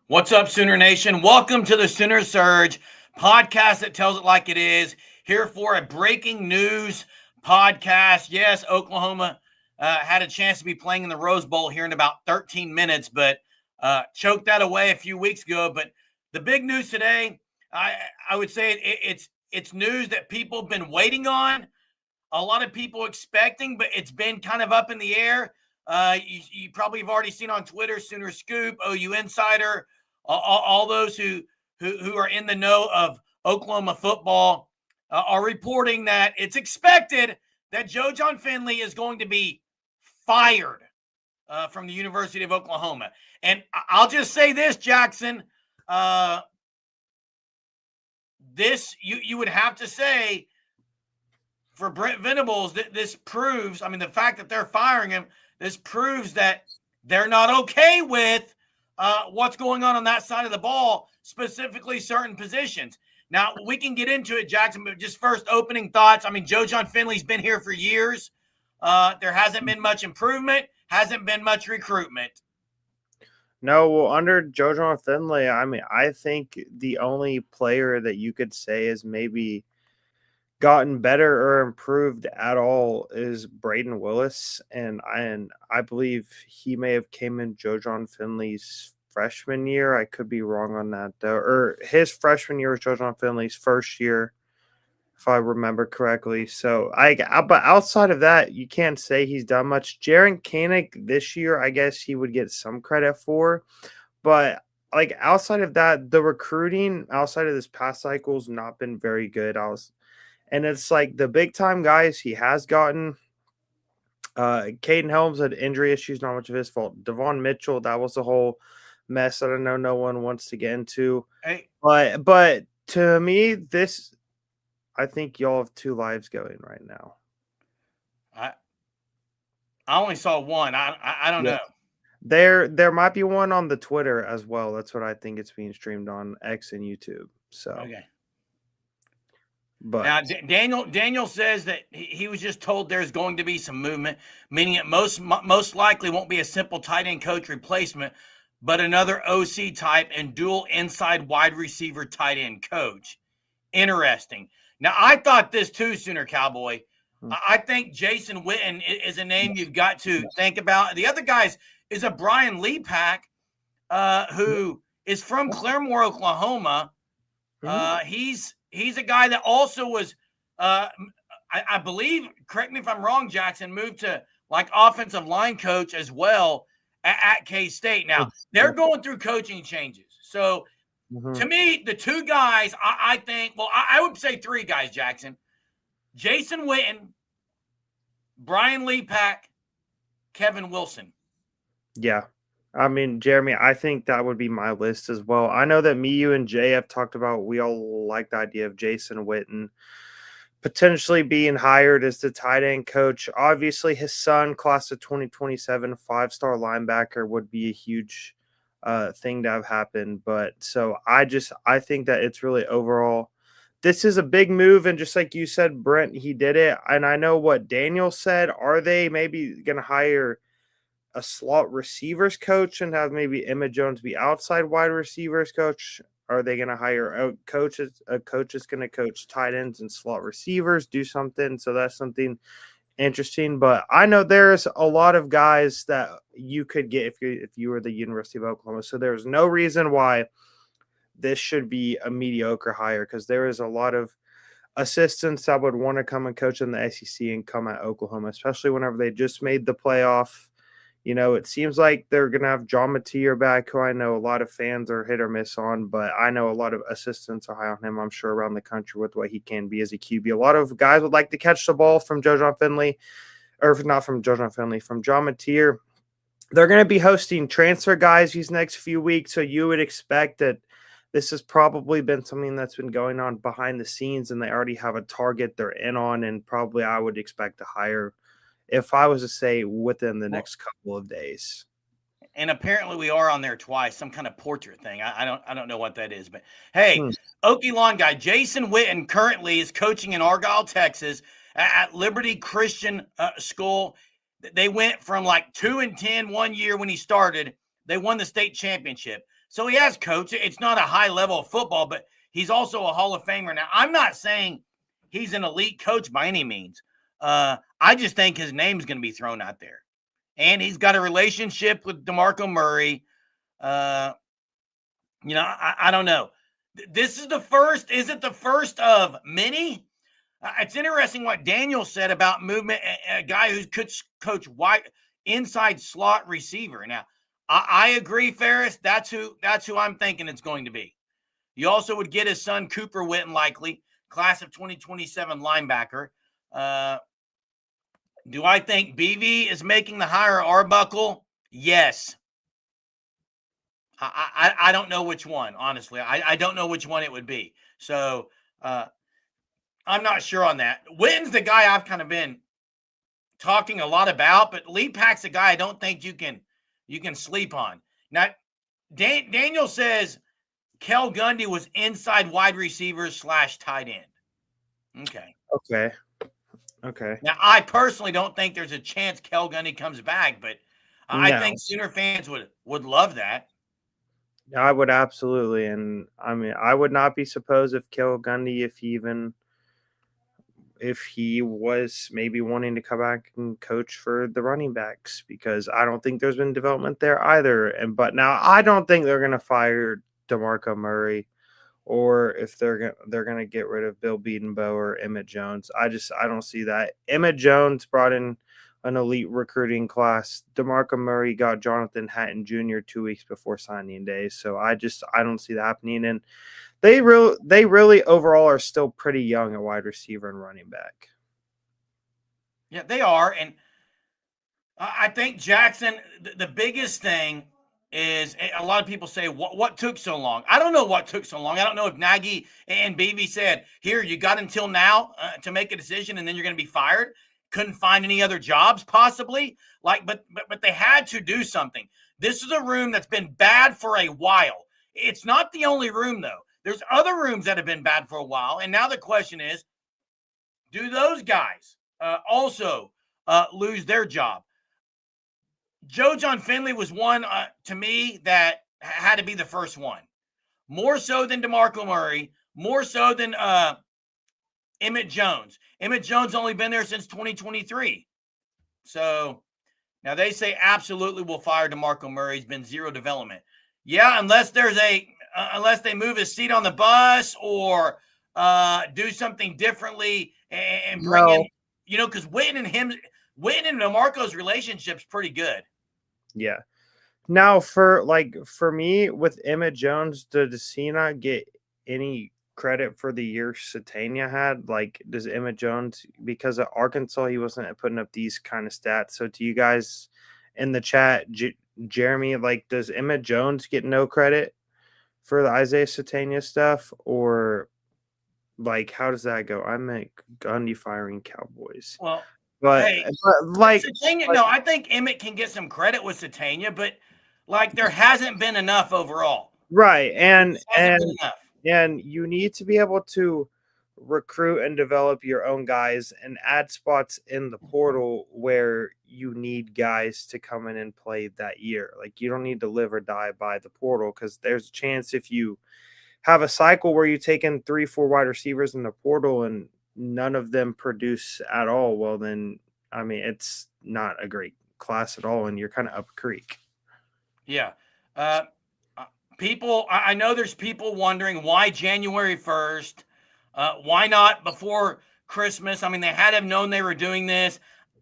What's up, Sooner Nation? Welcome to the Sooner Surge podcast that tells it like it is. Here for a breaking news podcast. Yes, Oklahoma had a chance to be playing in the Rose Bowl here in about 13 minutes, but choked that away a few weeks ago. But the big news today, I would say it's news that people have been waiting on. A lot of people expecting, but it's been kind of up in the air. You probably have already seen on Twitter, Sooner Scoop, OU Insider, all those who are in the know of Oklahoma football are reporting that it's expected that Jon Finley is going to be fired from the University of Oklahoma. And I'll just say this, Jackson. This you would have to say for Brent Venables that this proves, I mean, the fact that they're firing him, this proves that they're not okay with what's going on that side of the ball, specifically certain positions. Now, we can get into it, Jackson, but just first opening thoughts. I mean, Jon Finley's been here for years. There hasn't been much improvement, hasn't been much recruitment. No, well, under Jon Finley, I mean, I think the only player that you could say is maybe gotten better or improved at all is Braden Willis, and I believe he may have came in Jon Finley's freshman year. I could be wrong on that though, or his freshman year was Jon Finley's first year, if I remember correctly. So but outside of that, you can't say he's done much. Jaren Kanak this year, I guess he would get some credit for, but like outside of that, the recruiting outside of this past cycle has not been very good. And it's like the big time guys he has gotten. Caden Helms had injury issues, not much of his fault. Devon Mitchell, that was a whole mess that I know no one wants to get into. Hey. But to me, I think y'all have two lives going right now. I only saw one. I don't know. There might be one on the Twitter as well. That's what I think it's being streamed on X and YouTube. So okay. But now, Daniel says that he was just told there's going to be some movement, meaning it most likely won't be a simple tight end coach replacement, but another OC type and dual inside wide receiver tight end coach. Interesting. Now, I thought this too, Sooner Cowboy. I think Jason Witten is a name you've got to think about. The other guys is a Brian Leapak, who is from Claremore, Oklahoma. He's a guy that also was, I believe, correct me if I'm wrong, Jackson, moved to like offensive line coach as well at K-State. Now, they're going through coaching changes. So, to me, the two guys, I think, well, I would say three guys, Jackson. Jason Witten, Brian Leapak, Kevin Wilson. Yeah. I mean, Jeremy, I think that would be my list as well. I know that me, you, and Jay have talked about, we all like the idea of Jason Witten potentially being hired as the tight end coach. Obviously, his son, class of 2027, 5-star linebacker, would be a huge thing to have happen. But so I think that it's really overall, this is a big move. And just like you said, Brent, he did it. And I know what Daniel said. Are they maybe going to hire a slot receivers coach and have maybe Emma Jones be outside wide receivers coach? Are they going to hire a coach is going to coach tight ends and slot receivers, do something? So that's something interesting. But I know there's a lot of guys that you could get if you were the University of Oklahoma. So there's no reason why this should be a mediocre hire, because there is a lot of assistants that would want to come and coach in the SEC and come at Oklahoma, especially whenever they just made the playoff. You know, it seems like they're going to have John Mateer back, who I know a lot of fans are hit or miss on, but I know a lot of assistants are high on him, I'm sure, around the country with what he can be as a QB. A lot of guys would like to catch the ball from Jon Finley, or not from Jon Finley, from John Mateer. They're going to be hosting transfer guys these next few weeks, so you would expect that this has probably been something that's been going on behind the scenes, and they already have a target they're in on, and probably I would expect to hire, if I was to say, within the next couple of days. And apparently we are on there twice, some kind of portrait thing. I don't know what that is, but hey, Okie Lawn guy, Jason Witten currently is coaching in Argyle, Texas at Liberty Christian School. They went from like 2-10 one year when he started. They won the state championship. So he has coached. It's not a high level of football, but he's also a Hall of Famer. Now, I'm not saying he's an elite coach by any means. I just think his name's going to be thrown out there. And he's got a relationship with DeMarco Murray. I don't know. This is the first. Is it the first of many? It's interesting what Daniel said about movement. A guy who could coach wide inside slot receiver. Now, I agree, Ferris. That's who I'm thinking it's going to be. You also would get his son Cooper Witten, likely class of 2027 linebacker. Do I think BV is making the hire Arbuckle? Yes. I don't know which one, honestly. I don't know which one it would be. So I'm not sure on that. Witten's the guy I've kind of been talking a lot about, but Lee Pack's a guy I don't think you can sleep on. Now, Daniel says Kel Gundy was inside wide receiver / tight end. Okay. Now, I personally don't think there's a chance Kel Gundy comes back, but I think Sooner fans would love that. I would absolutely. And I mean, I would not be surprised if Kel Gundy, if he was maybe wanting to come back and coach for the running backs, because I don't think there's been development there either. But now I don't think they're going to fire DeMarco Murray, or if they're going to get rid of Bill Bedenbaugh or Emmett Jones. I don't see that. Emmett Jones brought in an elite recruiting class. DeMarco Murray got Jonathan Hatton Jr. 2 weeks before signing day. So I don't see that happening. And they really overall are still pretty young at wide receiver and running back. Yeah, they are. And I think Jackson, the biggest thing is a lot of people say, what took so long? I don't know what took so long. I don't know if Nagy and Beebe said, here, you got until now to make a decision and then you're going to be fired. Couldn't find any other jobs possibly. But they had to do something. This is a room that's been bad for a while. It's not the only room, though. There's other rooms that have been bad for a while. And now the question is, do those guys also lose their job? Jon Finley was one to me that had to be the first one. More so than DeMarco Murray, more so than Emmett Jones. Emmett Jones only been there since 2023. So now they say absolutely we'll fire DeMarco Murray. He's been zero development. Yeah, unless they move his seat on the bus or do something differently and bring in, because Witten and DeMarco's relationship's pretty good. Yeah. Now for me with Emmett Jones, does he not get any credit for the year Satania had? Does Emmett Jones, because of Arkansas, he wasn't putting up these kind of stats. So to you guys in the chat, Jeremy, does Emmett Jones get no credit for the Isaiah Satania stuff, or how does that go? I meant Gundy firing Cowboys. Well, but Satania, no, I think Emmett can get some credit with Satania, but there hasn't been enough overall. Right. And you need to be able to recruit and develop your own guys and add spots in the portal where you need guys to come in and play that year. You don't need to live or die by the portal, because there's a chance if you have a cycle where you take in 3-4 wide receivers in the portal and none of them produce at all, well then, I mean, it's not a great class at all, and you're kind of up creek. Yeah. I know there's people wondering why January 1st, why not before Christmas? I mean, they had to have known they were doing this.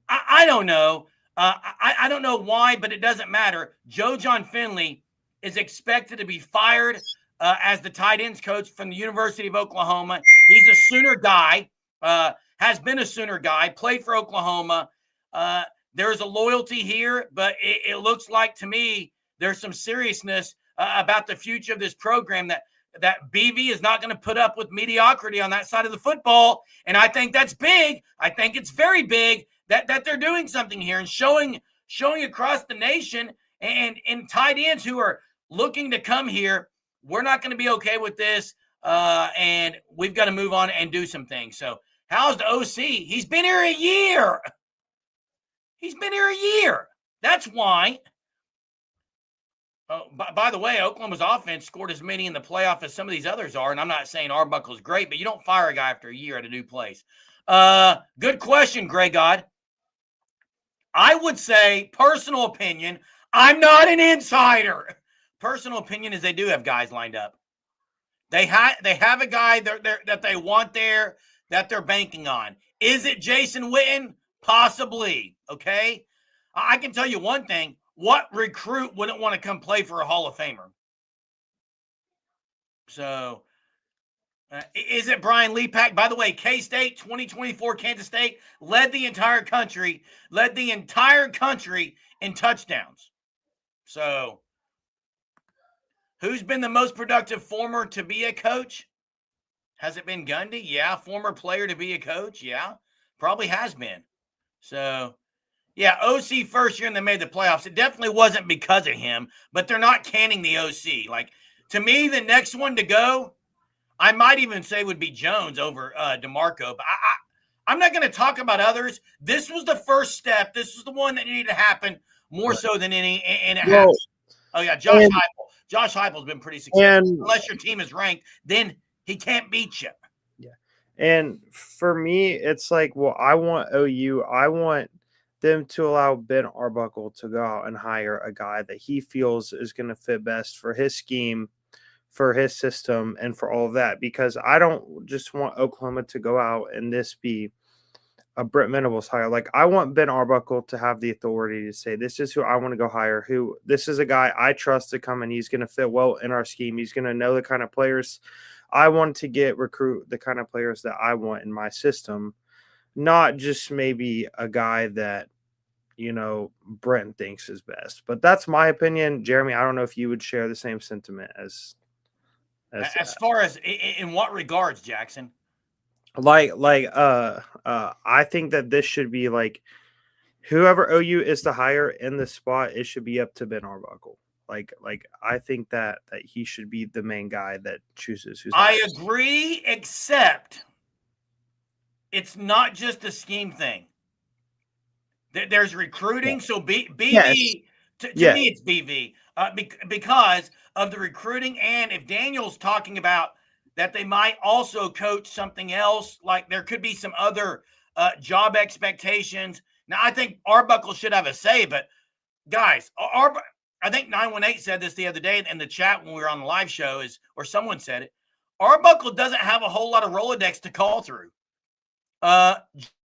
I don't know. I don't know why, but it doesn't matter. Jon Finley is expected to be fired as the tight ends coach from the University of Oklahoma. He's a Sooner guy, has been a Sooner guy, played for Oklahoma. There's a loyalty here, but it looks like to me there's some seriousness about the future of this program that BV is not going to put up with mediocrity on that side of the football. And I think that's big. I think it's very big that they're doing something here and showing across the nation and tight ends who are looking to come here. We're not going to be okay with this. And we've got to move on and do some things. So how's the OC? He's been here a year. That's why. by the way, Oklahoma's offense scored as many in the playoff as some of these others are, and I'm not saying Arbuckle's great, but you don't fire a guy after a year at a new place. Good question, Grey God. I would say, personal opinion, I'm not an insider. Personal opinion is they do have guys lined up. They have a guy that they want there that they're banking on. Is it Jason Witten? Possibly. Okay. I can tell you one thing. What recruit wouldn't want to come play for a Hall of Famer? So, is it Brian Leapak? By the way, K-State 2024 Kansas State led the entire country in touchdowns. So, who's been the most productive former to be a coach? Has it been Gundy? Yeah. Former player to be a coach? Yeah. Probably has been. So, yeah, OC first year and they made the playoffs. It definitely wasn't because of him, but they're not canning the OC. Like, to me, the next one to go, I might even say would be Jones over DeMarco. But I'm not going to talk about others. This was the first step. This was the one that needed to happen more so than any, and it happened. Oh, yeah, Josh Heupel. Josh Heupel's been pretty successful. Unless your team is ranked, then he can't beat you. Yeah. And for me, it's like, well, I want OU. I want them to allow Ben Arbuckle to go out and hire a guy that he feels is going to fit best for his scheme, for his system, and for all of that. Because I don't just want Oklahoma to go out and this be a Brent Venables hire. Like, I want Ben Arbuckle to have the authority to say, this is who I want to go hire. This is a guy I trust to come and he's going to fit well in our scheme. He's going to know the kind of players I want to recruit the kind of players that I want in my system, not just maybe a guy that, Brent thinks is best. But that's my opinion. Jeremy, I don't know if you would share the same sentiment as far as in what regards, Jackson? I think that this should be like whoever OU is to hire in the spot, it should be up to Ben Arbuckle. Like I think that he should be the main guy that chooses who's hired. I agree, except it's not just a scheme thing. There's recruiting, so BV yes. to me it's BV because of the recruiting, and if Daniel's talking about that they might also coach something else, like there could be some other job expectations. Now, I think Arbuckle should have a say, but guys, I think 918 said this the other day in the chat when we were on the live show, or someone said it. Arbuckle doesn't have a whole lot of Rolodex to call through.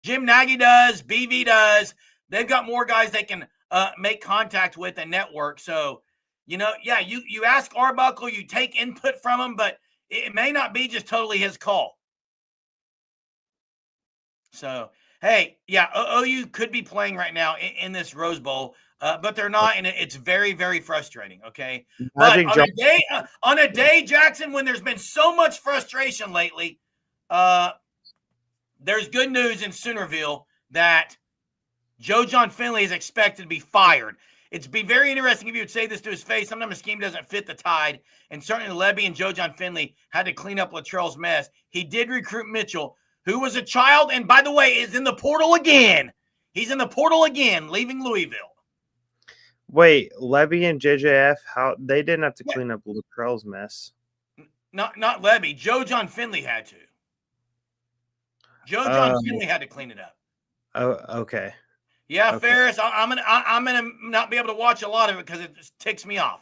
Jim Nagy does, BV does. They've got more guys they can make contact with and network. So, you ask Arbuckle, you take input from him, but it may not be just totally his call. So, hey, yeah, OU could be playing right now in this Rose Bowl, but they're not, and it's very, very frustrating, okay? But on a day, Jackson, when there's been so much frustration lately, there's good news in Soonerville that Jon Finley is expected to be fired. It'd be very interesting if you would say this to his face. Sometimes the scheme doesn't fit the tide, and certainly Lebby and Jon Finley had to clean up Latrell's mess. He did recruit Mitchell, who was a child, and by the way, is in the portal again. He's in the portal again, leaving Louisville. Wait, Lebby and JJF, how they didn't have to clean up Latrell's mess? Not Lebby. Jon Finley had to. Jon Finley had to clean it up. Oh, okay. Yeah, okay. Ferris, I'm gonna not be able to watch a lot of it because it just ticks me off.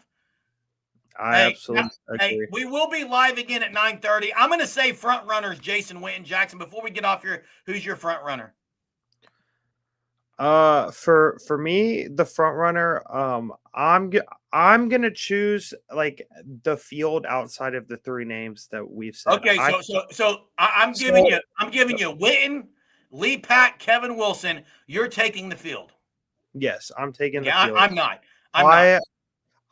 I absolutely agree. We will be live again at 9:30. I'm gonna say front runners Jason Witten. Jackson, before we get off here, who's your front runner? For me, the front runner, I'm gonna choose like the field outside of the three names that we've said. Okay, so I'm giving you Witten, Leapak, Kevin Wilson. You're taking the field. Yes, I'm taking the field. I'm not.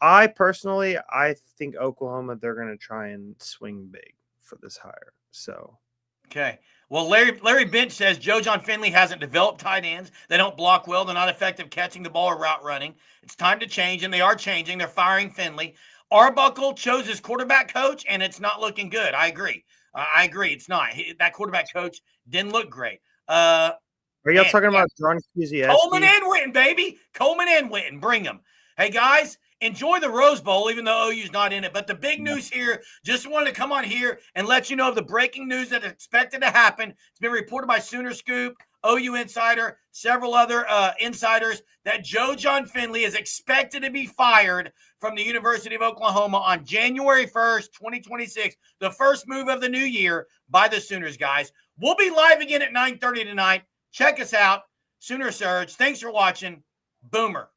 I personally, I think Oklahoma, they're going to try and swing big for this hire. So, okay. Well, Larry Bench says Jon Finley hasn't developed tight ends. They don't block well. They're not effective catching the ball or route running. It's time to change, and they are changing. They're firing Finley. Arbuckle chose his quarterback coach, and it's not looking good. I agree. It's not. That quarterback coach didn't look great. Are y'all talking about John Kuzieski? Coleman and Witten, baby. Coleman and Witten. Bring them. Hey, guys, Enjoy the Rose Bowl, even though OU's not in it. But the big news here, just wanted to come on here and let you know of the breaking news that is expected to happen. It's been reported by Sooner Scoop, OU Insider, several other insiders, that Jon Finley is expected to be fired from the University of Oklahoma on January 1st, 2026, the first move of the new year by the Sooners, guys. We'll be live again at 9:30 tonight. Check us out, Sooner Surge. Thanks for watching. Boomer.